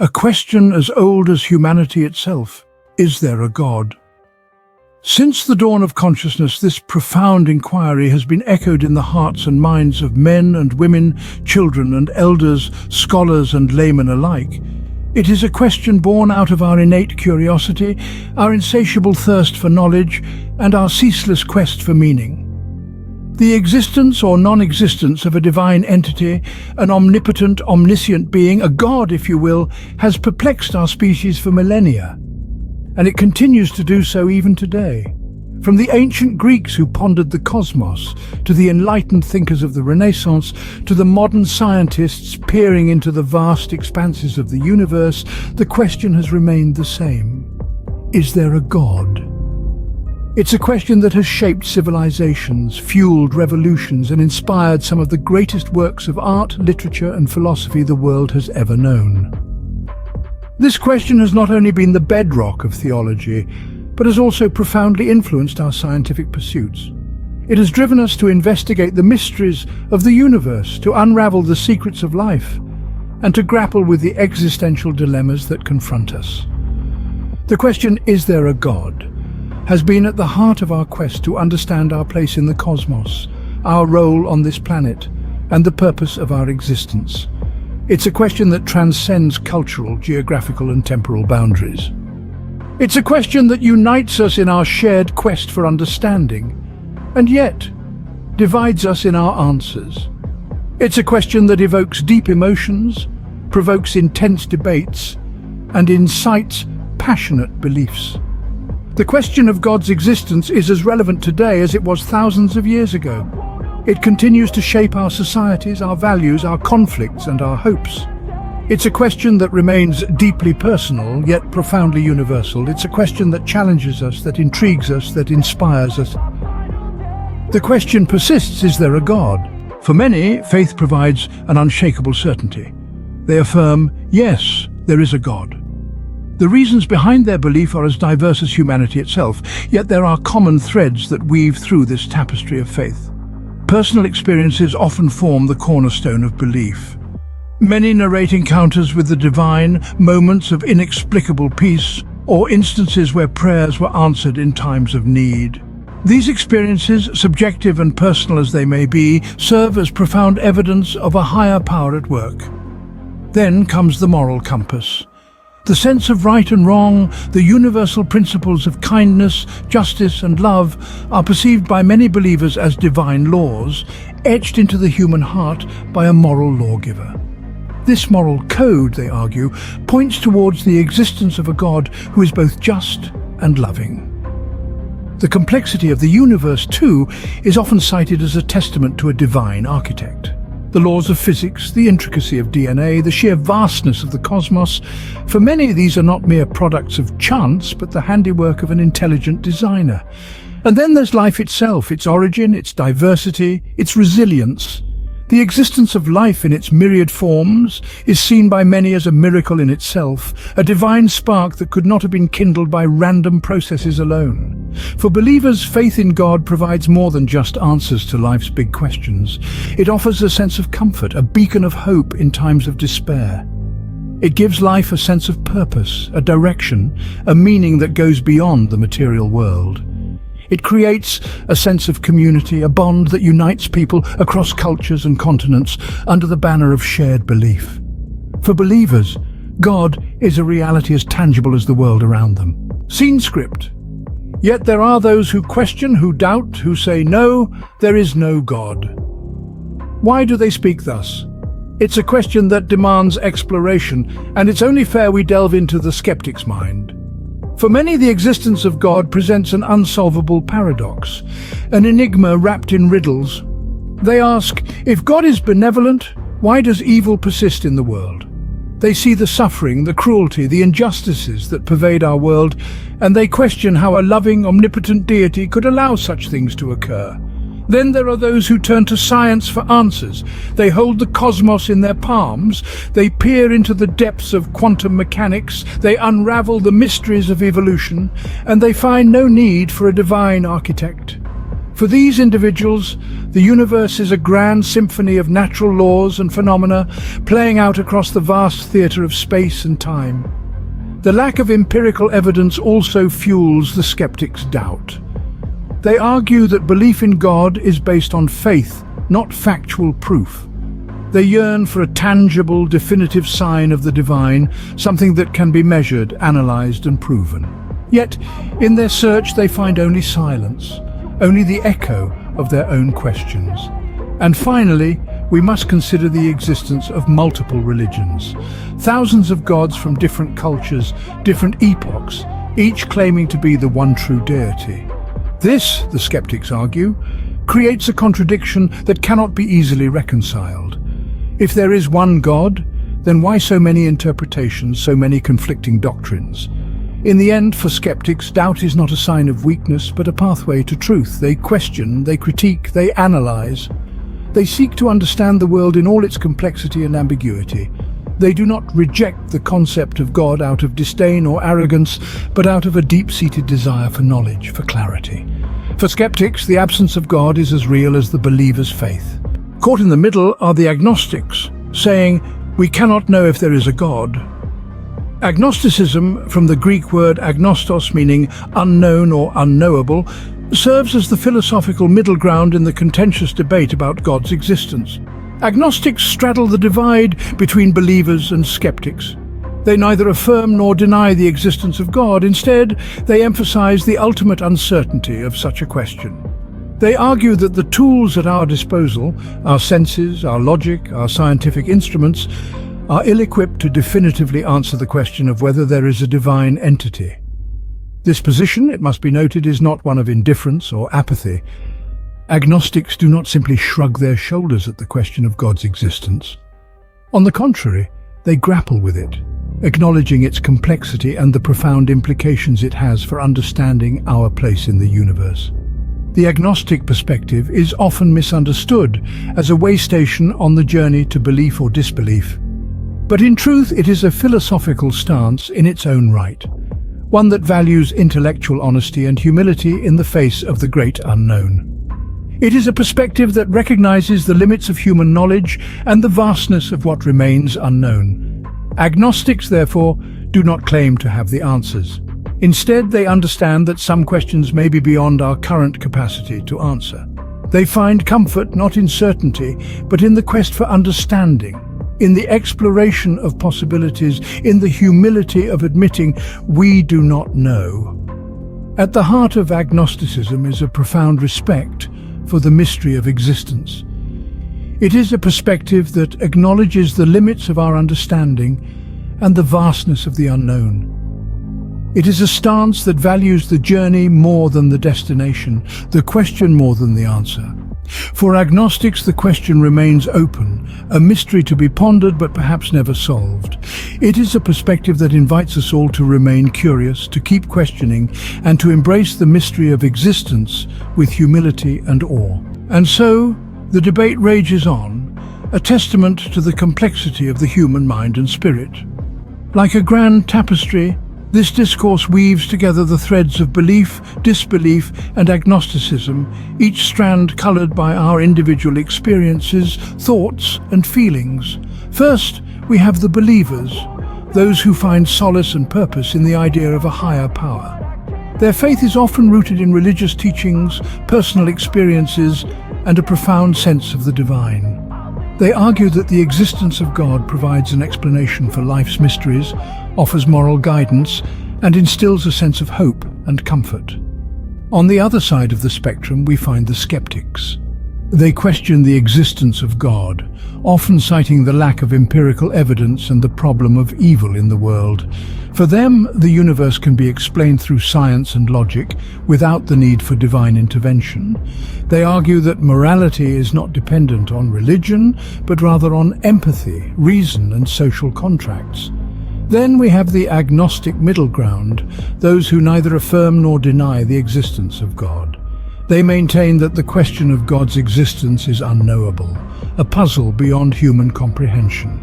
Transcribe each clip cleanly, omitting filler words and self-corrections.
A question as old as humanity itself. Is there a God? Since the dawn of consciousness, this profound inquiry has been echoed in the hearts and minds of men and women, children and elders, scholars and laymen alike. It is a question born out of our innate curiosity, our insatiable thirst for knowledge, and our ceaseless quest for meaning. The existence or non-existence of a divine entity, an omnipotent, omniscient being, a god if you will, has perplexed our species for millennia. And it continues to do so even today. From the ancient Greeks who pondered the cosmos, to the enlightened thinkers of the Renaissance, to the modern scientists peering into the vast expanses of the universe, the question has remained the same. Is there a God? It's a question that has shaped civilizations, fueled revolutions, and inspired some of the greatest works of art, literature, and philosophy the world has ever known. This question has not only been the bedrock of theology, but has also profoundly influenced our scientific pursuits. It has driven us to investigate the mysteries of the universe, to unravel the secrets of life, and to grapple with the existential dilemmas that confront us. The question, is there a God, has been at the heart of our quest to understand our place in the cosmos, our role on this planet, and the purpose of our existence. It's a question that transcends cultural, geographical, and temporal boundaries. It's a question that unites us in our shared quest for understanding, and yet divides us in our answers. It's a question that evokes deep emotions, provokes intense debates, and incites passionate beliefs. The question of God's existence is as relevant today as it was thousands of years ago. It continues to shape our societies, our values, our conflicts, and our hopes. It's a question that remains deeply personal, yet profoundly universal. It's a question that challenges us, that intrigues us, that inspires us. The question persists, is there a God? For many, faith provides an unshakable certainty. They affirm, yes, there is a God. The reasons behind their belief are as diverse as humanity itself, yet there are common threads that weave through this tapestry of faith. Personal experiences often form the cornerstone of belief. Many narrate encounters with the divine, moments of inexplicable peace, or instances where prayers were answered in times of need. These experiences, subjective and personal as they may be, serve as profound evidence of a higher power at work. Then comes the moral compass. The sense of right and wrong, the universal principles of kindness, justice, and love are perceived by many believers as divine laws, etched into the human heart by a moral lawgiver. This moral code, they argue, points towards the existence of a God who is both just and loving. The complexity of the universe, too, is often cited as a testament to a divine architect. The laws of physics, the intricacy of DNA, the sheer vastness of the cosmos. For many, these are not mere products of chance, but the handiwork of an intelligent designer. And then there's life itself, its origin, its diversity, its resilience. The existence of life in its myriad forms is seen by many as a miracle in itself, a divine spark that could not have been kindled by random processes alone. For believers, faith in God provides more than just answers to life's big questions. It offers a sense of comfort, a beacon of hope in times of despair. It gives life a sense of purpose, a direction, a meaning that goes beyond the material world. It creates a sense of community, a bond that unites people across cultures and continents under the banner of shared belief. For believers, God is a reality as tangible as the world around them. Scene script. Yet there are those who question, who doubt, who say, no, there is no God. Why do they speak thus? It's a question that demands exploration, and it's only fair we delve into the skeptic's mind. For many, the existence of God presents an unsolvable paradox, an enigma wrapped in riddles. They ask, if God is benevolent, why does evil persist in the world? They see the suffering, the cruelty, the injustices that pervade our world, and they question how a loving, omnipotent deity could allow such things to occur. Then there are those who turn to science for answers. They hold the cosmos in their palms, they peer into the depths of quantum mechanics, they unravel the mysteries of evolution, and they find no need for a divine architect. For these individuals, the universe is a grand symphony of natural laws and phenomena playing out across the vast theatre of space and time. The lack of empirical evidence also fuels the skeptics' doubt. They argue that belief in God is based on faith, not factual proof. They yearn for a tangible, definitive sign of the divine, something that can be measured, analyzed, and proven. Yet, in their search, they find only silence, only the echo of their own questions. And finally, we must consider the existence of multiple religions. Thousands of gods from different cultures, different epochs, each claiming to be the one true deity. This, the skeptics argue, creates a contradiction that cannot be easily reconciled. If there is one God, then why so many interpretations, so many conflicting doctrines? In the end, for skeptics, doubt is not a sign of weakness, but a pathway to truth. They question, they critique, they analyze. They seek to understand the world in all its complexity and ambiguity. They do not reject the concept of God out of disdain or arrogance, but out of a deep-seated desire for knowledge, for clarity. For skeptics, the absence of God is as real as the believer's faith. Caught in the middle are the agnostics, saying, "We cannot know if there is a God." Agnosticism, from the Greek word agnostos meaning unknown or unknowable, serves as the philosophical middle ground in the contentious debate about God's existence. Agnostics straddle the divide between believers and skeptics. They neither affirm nor deny the existence of God. Instead, they emphasize the ultimate uncertainty of such a question. They argue that the tools at our disposal, our senses, our logic, our scientific instruments, are ill-equipped to definitively answer the question of whether there is a divine entity. This position, it must be noted, is not one of indifference or apathy. Agnostics do not simply shrug their shoulders at the question of God's existence. On the contrary, they grapple with it, acknowledging its complexity and the profound implications it has for understanding our place in the universe. The agnostic perspective is often misunderstood as a way station on the journey to belief or disbelief. But in truth, it is a philosophical stance in its own right, one that values intellectual honesty and humility in the face of the great unknown. It is a perspective that recognizes the limits of human knowledge and the vastness of what remains unknown. Agnostics, therefore, do not claim to have the answers. Instead, they understand that some questions may be beyond our current capacity to answer. They find comfort not in certainty, but in the quest for understanding, in the exploration of possibilities, in the humility of admitting we do not know. At the heart of agnosticism is a profound respect for the mystery of existence. It is a perspective that acknowledges the limits of our understanding and the vastness of the unknown. It is a stance that values the journey more than the destination, the question more than the answer. For agnostics, the question remains open, a mystery to be pondered but perhaps never solved. It is a perspective that invites us all to remain curious, to keep questioning, and to embrace the mystery of existence with humility and awe. And so, the debate rages on, a testament to the complexity of the human mind and spirit. Like a grand tapestry, this discourse weaves together the threads of belief, disbelief, and agnosticism, each strand colored by our individual experiences, thoughts, and feelings. First, we have the believers, those who find solace and purpose in the idea of a higher power. Their faith is often rooted in religious teachings, personal experiences, and a profound sense of the divine. They argue that the existence of God provides an explanation for life's mysteries, offers moral guidance, and instills a sense of hope and comfort. On the other side of the spectrum, we find the skeptics. They question the existence of God, often citing the lack of empirical evidence and the problem of evil in the world. For them, the universe can be explained through science and logic without the need for divine intervention. They argue that morality is not dependent on religion, but rather on empathy, reason, and social contracts. Then we have the agnostic middle ground, those who neither affirm nor deny the existence of God. They maintain that the question of God's existence is unknowable, a puzzle beyond human comprehension.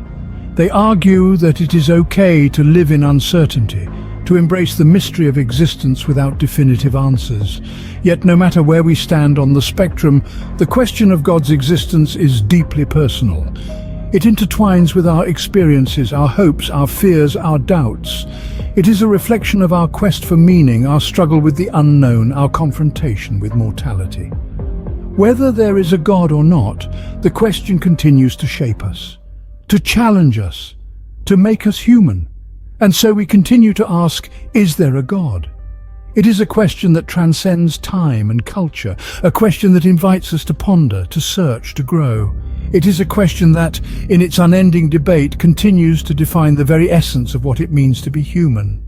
They argue that it is okay to live in uncertainty, to to embrace the mystery of existence without definitive answers. Yet no matter where we stand on the spectrum, the question of God's existence is deeply personal. It intertwines with our experiences, our hopes, our fears, our doubts. It is a reflection of our quest for meaning, our struggle with the unknown, our confrontation with mortality. Whether there is a God or not, the question continues to shape us, to challenge us, to make us human. And so we continue to ask, is there a God? It is a question that transcends time and culture, a question that invites us to ponder, to search, to grow. It is a question that, in its unending debate, continues to define the very essence of what it means to be human.